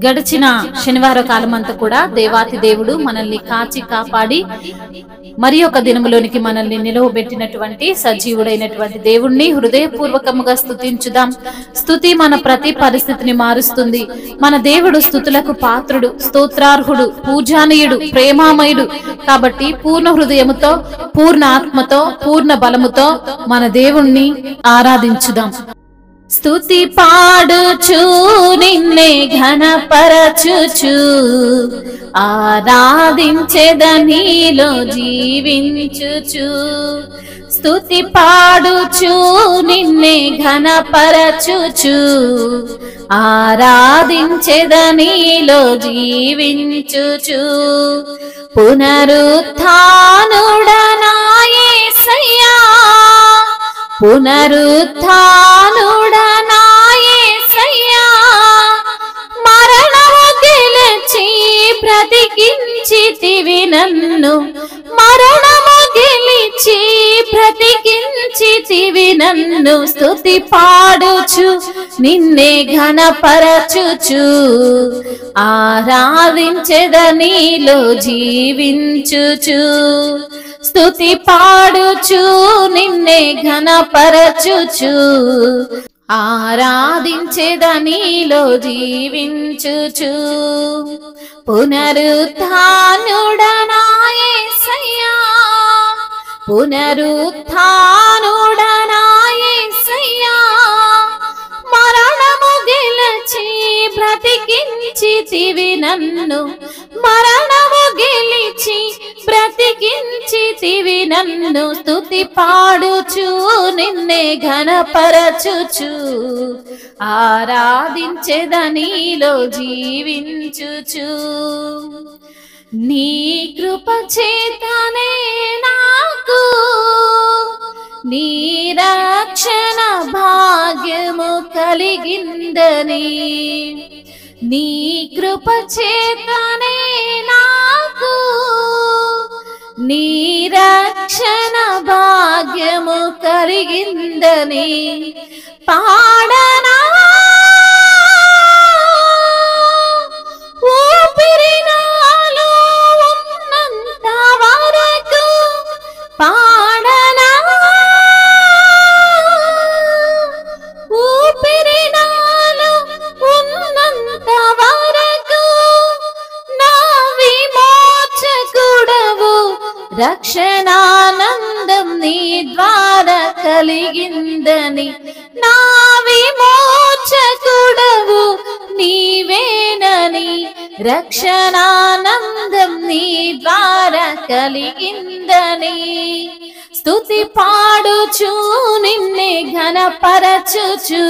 గడిచిన శనివార కాలమంతా కూడా దేవాతి దేవుడు మనల్ని కాచి కాపాడి మరి ఒక దినములోనికి మనల్ని నిలవబెట్టినటువంటి సజీవుడైనటువంటి దేవుణ్ణి హృదయపూర్వకముగా స్తుతించుదాం. స్తుతి మన ప్రతి పరిస్థితిని మారుస్తుంది. మన దేవుడు స్తుతులకు పాత్రుడు, స్తోత్రార్హుడు, పూజానీయుడు, ప్రేమామయుడు. కాబట్టి పూర్ణ హృదయముతో, పూర్ణ ఆత్మతో, పూర్ణ బలముతో మన దేవుణ్ణి ఆరాధించుదాం. స్తుతి పాడుచు నిన్నే ఘనపరచుచు ఆరాధించెదనీలో జీవించుచు. స్తుతి పాడుచు నిన్నే ఘనపరచుచు ఆరాధించెదనీలో జీవించుచు. పునరుత్థానుడనా యేసయ్యా, పునరుత్థానుడనా యేసయ్యా, మరణము గెలిచి బ్రతికించితివి నన్ను, మరణము గెలిచి బ్రతికించితివి నన్ను. స్తుతి పాడుచు నిన్నే ఘనపరచుచు ఆరాధించెదనీలో జీవించుచు. స్తుతి పాడుచు నిన్నే ఘనపరచుచు ఆరాధించెదనీలో జీవించుచు. పునరుత్థానుడనా యేసయ్యా, పునరుత్థానుడనా యేసయ్యా, మరణము గెలిచి బ్రతికించితివి నన్ను, మరణము గెలిచి బ్రతికించితివి నన్ను. స్తుతి పాడుచు నిన్నే ఘనపరచుచు ఆరాధించెదనీలో జీవించుచు. నీ కృప చేతనే నాకు నీ రక్షణ భాగ్యము కలిగిందని, నీ కృప చేతనే నాకు నీ రక్షణ భాగ్యము కలిగిందని పాడనా ఊపిరినాలో ఉన్నంత వరకు, పాడనా ఊపిరినాలో ఉన్నంత వరకు, నా విమోచకుడవు రక్షణానందం నీ ద్వారా కలిగిందని, నా విమోచకుడవు నీవేనని, రక్షణానందం నీ ద్వారా కలిగిందని. స్తుతి పాడుచు నిన్నే ఘనపరచుచు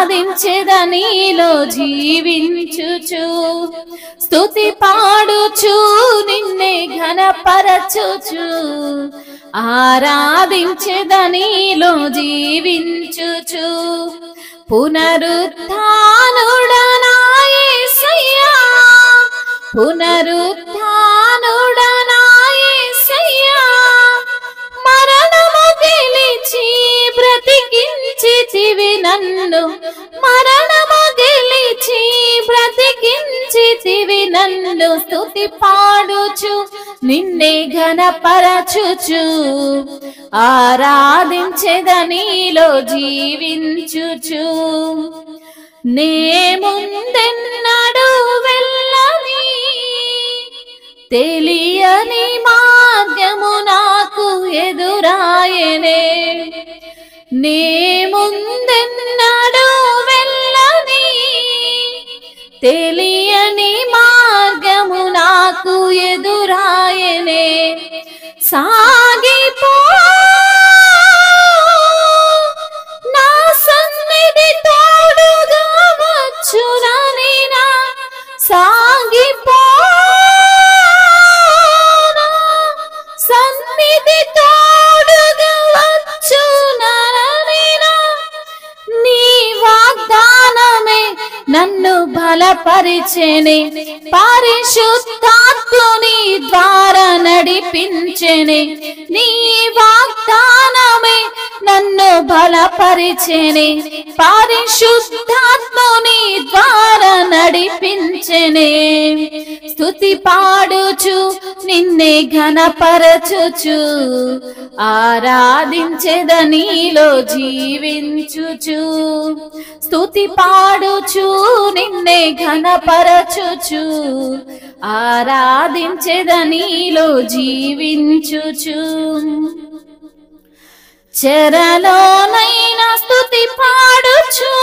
ఆరాధించెదనీలో జీవించుచు. స్తుతి పాడుచు నిన్నే ఘనపరచుచు ఆరాధించెదనీలో జీవించుచు. పునరుత్థానుడనా యేసయ్యా, పునరుత్థానుడనా యేసయ్యా, మరణము గెలిచి బ్రతికించితివి నన్ను, మరణము గెలిచి బ్రతికించితివి నన్ను. స్తుతి పాడుచు నిన్నే ఘనపరచుచు ఆరాధించెదనీలో జీవించుచు. నే ముందెన్నడూ వెళ్ళని తెలియని మార్గము నాకు ఎదురాయనే, నే ముందెన్నడూ వెళ్ళని తెలియని మార్గము నాకు ఎదురాయనే. సాగిపో నా సన్నిధి తోడుగా వచ్చునని, నా సాగిపో నా సన్నిధి తోడుగా వచ్చునని, నీ వాగ్దానమే నన్ను బలపరిచెనే, పరిశుద్ధాత్ముని ద్వారా నడిపించెనే, నీ వాగ్దానమే నన్ను బలపరిచెనే, పరిశుద్ధాత్ముని ద్వారా నడిపించెనే. స్తుతి పాడుచు నిన్నే ఘనపరచుచు, ఆరాధించెద నీలో జీవించుచు. స్తుతి పాడుచు నిన్నే ఘనపరచుచు, ఆరాధించెద నీలో జీవించుచు. చెరలోనైనా స్తుతి పాడుచు,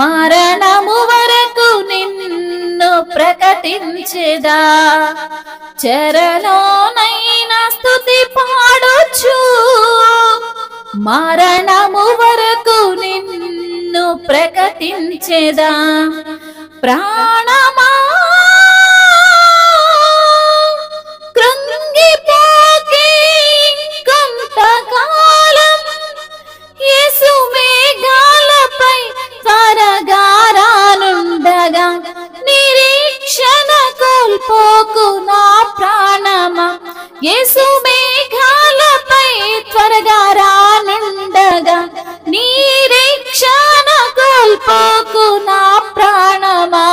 మరణము వరకు నిన్ను ప్రకటించెదా. చెరలోనైనా స్తుతి పాడుచు, మరణము వరకు నిన్ను ప్రకటించెదా. ప్రాణమా కృంగిపోకే కొంతకాలం, యేసు మేఘాలపై త్వరగా రానుండగా, నిరీక్షణ కోల్పోకు నా ప్రాణమా. యేసు మేఘాలపై త్వరగా రానుండగా, నిరీక్షణ కోల్పోకు నా ప్రాణమా.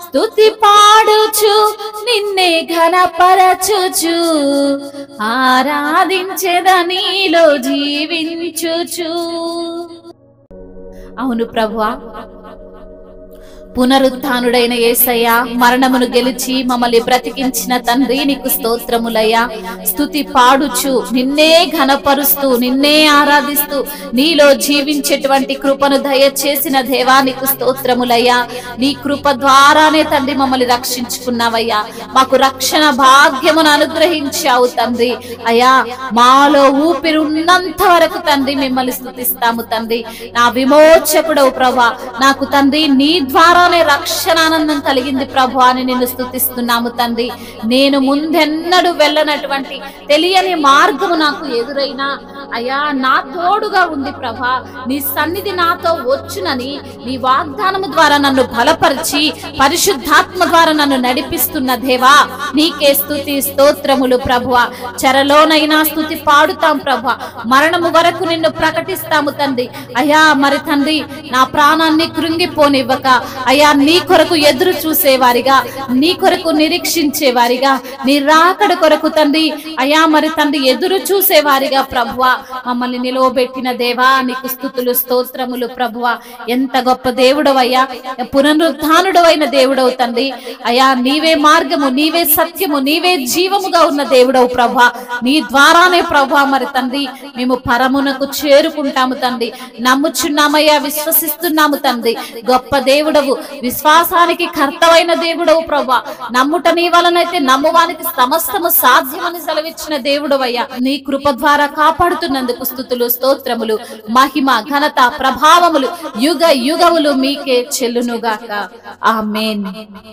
స్తుతి పాడుచు నిన్నే ఘనపరచుచు, ఆరాధించెద నీలో జీవించుచు. అవును ప్రభువా, పునరుత్థానుడైన యేసయ్య, మరణమును గెలిచి మమ్మల్ని బ్రతికించిన తండ్రి నీకు స్తోత్రములయ్యా. స్తుతి పాడుచు నిన్నే ఘనపరుస్తూ నిన్నే ఆరాధిస్తూ నీలో జీవించేటువంటి కృపను దయచేసిన దేవా నీకు స్తోత్రములయ్యా. నీ కృప ద్వారానే తండ్రి మమ్మల్ని రక్షించుకున్నావయ్యా. మాకు రక్షణ భాగ్యమును అనుగ్రహించావు తండ్రి. అయ్యా, మాలో ఊపిరి ఉన్నంత వరకు తండ్రి మిమ్మల్ని స్తుతిస్తాము తండ్రి. నా విమోచకుడవు ప్రభా, నాకు తండ్రి నీ ద్వారా రక్షణ ఆనందం కలిగింది ప్రభు అని నిన్ను స్తుతిస్తున్నాము తండ్రి. నేను ముందెన్నడూ వెళ్ళనటువంటి తెలియని మార్గము నాకు ఎదురైనా అయ్యా నా తోడుగా ఉంది ప్రభా. నీ సన్నిధి నాతో వచ్చునని నీ వాగ్దానము ద్వారా నన్ను బలపరిచి పరిశుద్ధాత్మ ద్వారా నన్ను నడిపిస్తున్న దేవా నీకే స్తుతి స్తోత్రములు ప్రభువా. చెరలోనైనా స్తుతి పాడుతాం ప్రభా, మరణము వరకు నిన్ను ప్రకటిస్తాము తండ్రి. అయ్యా మరి తండ్రి, నా ప్రాణాన్ని కృంగిపోనివ్వక అయ్యా నీ కొరకు ఎదురు చూసేవారిగా, నీ కొరకు నిరీక్షించేవారిగా, నీ రాకడ కొరకు తండ్రి అయ్యా మరి తండ్రి ఎదురు చూసేవారిగా ప్రభువా మమ్మల్ని నిలవబెట్టిన దేవా నీకు స్తుతులు స్తోత్రములు ప్రభువా. ఎంత గొప్ప దేవుడవయ్యా, పునరుత్థానుడవైన దేవుడవు తండ్రి. అయ్యా నీవే మార్గము, నీవే సత్యము, నీవే జీవముగా ఉన్న దేవుడవు ప్రభా. నీ ద్వారానే ప్రభా మరి తండ్రి మేము పరమునకు చేరుకుంటాము తండ్రి. నమ్ముచున్నామయ్యా, విశ్వసిస్తున్నాము తండ్రి. గొప్ప దేవుడవు, విశ్వాసానికి కర్తవైన దేవుడవు ప్రభా. నమ్ముట నీ వలనైతే నమ్మువానికి సమస్తము సాధ్యమని సెలవిచ్చిన దేవుడవయ్యా. నీ కృప ద్వారా కాపాడుతున్నందుకు స్తుతులు స్తోత్రములు. మహిమ ఘనత ప్రభావములు యుగ యుగములు మీకే చెల్లునుగాక. ఆమేన్.